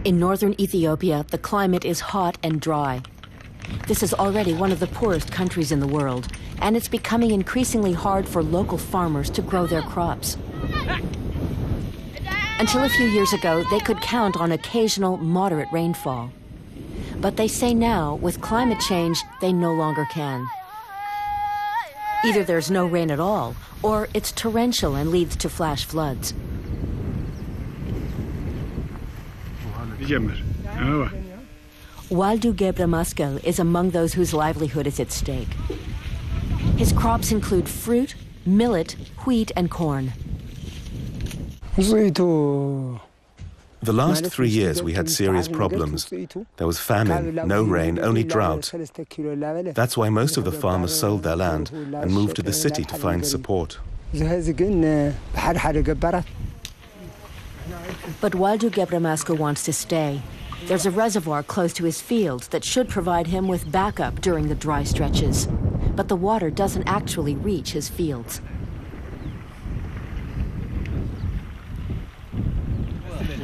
In northern Ethiopia, the climate is hot and dry. This is already one of the poorest countries in the world, and it's becoming increasingly hard for local farmers to grow their crops. Until a few years ago, they could count on occasional moderate rainfall. But they say now, with climate change, they no longer can. Either there's no rain at all, or it's torrential and leads to flash floods. Waldu Gebremaskal is among those whose livelihood is at stake. His crops include fruit, millet, wheat, and corn. The last 3 years we had serious problems. There was famine, no rain, only drought. That's why most of the farmers sold their land and moved to the city to find support. But Waldu Gebremaskal wants to stay. There's a reservoir close to his fields that should provide him with backup during the dry stretches. But the water doesn't actually reach his fields.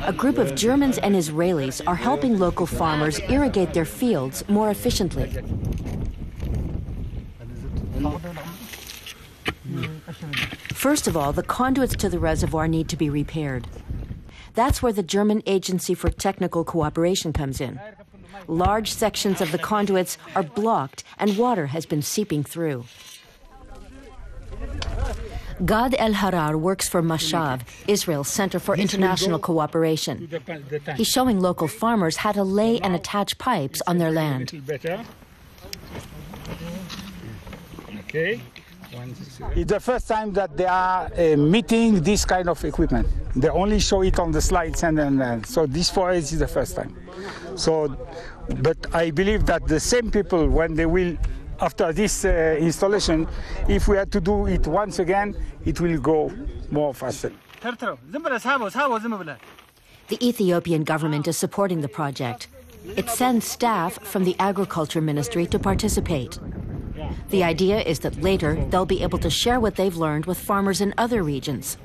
A group of Germans and Israelis are helping local farmers irrigate their fields more efficiently. First of all, the conduits to the reservoir need to be repaired. That's where the German Agency for Technical Cooperation comes in. Large sections of the conduits are blocked and water has been seeping through. Gad El-Harar works for MASHAV, Israel's Center for International Cooperation. He's showing local farmers how to lay and attach pipes on their land. Okay. It's the first time that they are meeting this kind of equipment. They only show it on the slides, and so this for us is the first time. So, but I believe that the same people, when they will, after this installation, if we had to do it once again, it will go more faster. The Ethiopian government is supporting the project. It sends staff from the Agriculture Ministry to participate. The idea is that later they'll be able to share what they've learned with farmers in other regions.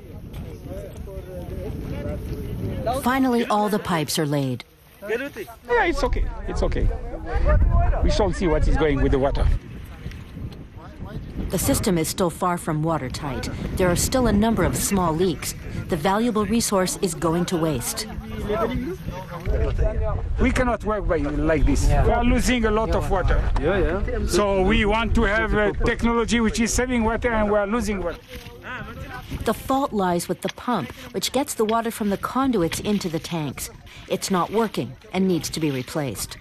Finally, all the pipes are laid. Yeah, it's okay. It's okay. We shall see what is going with the water. The system is still far from watertight. There are still a number of small leaks. The valuable resource is going to waste. We cannot work like this. We are losing a lot of water. So we want to have a technology which is saving water, and we are losing water. The fault lies with the pump, which gets the water from the conduits into the tanks. It's not working and needs to be replaced.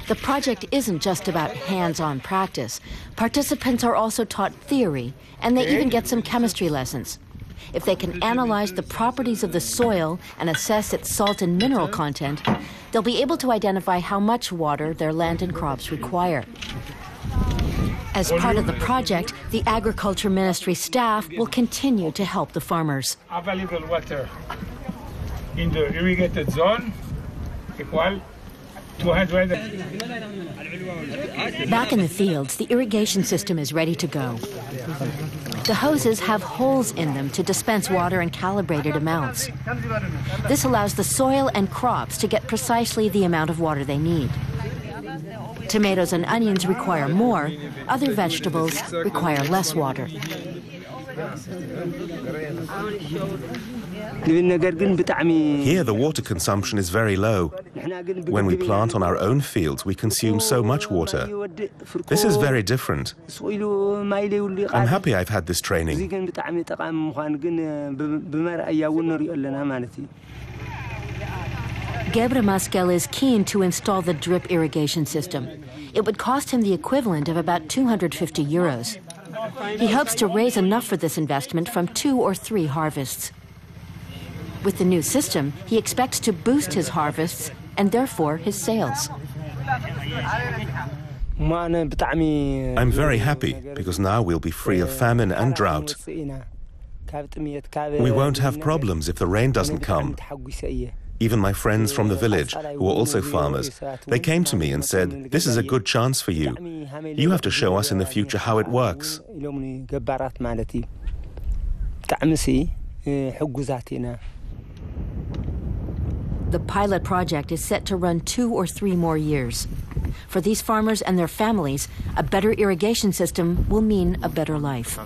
The project isn't just about hands-on practice. Participants are also taught theory, and they even get some chemistry lessons. If they can analyze the properties of the soil and assess its salt and mineral content, they'll be able to identify how much water their land and crops require. As part of the project, the Agriculture Ministry staff will continue to help the farmers. Available water in the irrigated zone equal 200. Back in the fields, the irrigation system is ready to go. The hoses have holes in them to dispense water in calibrated amounts. This allows the soil and crops to get precisely the amount of water they need. Tomatoes and onions require more, other vegetables require less water. Here the water consumption is very low. When we plant on our own fields, we consume so much water. This is very different. I'm happy I've had this training. Gebremaskal is keen to install the drip irrigation system. It would cost him the equivalent of about 250 euros. He hopes to raise enough for this investment from 2 or 3 harvests. With the new system, he expects to boost his harvests and therefore his sales. I'm very happy because now we'll be free of famine and drought. We won't have problems if the rain doesn't come. Even my friends from the village, who are also farmers, they came to me and said, "This is a good chance for you. You have to show us in the future how it works." The pilot project is set to run 2 or 3 more years. For these farmers and their families, a better irrigation system will mean a better life.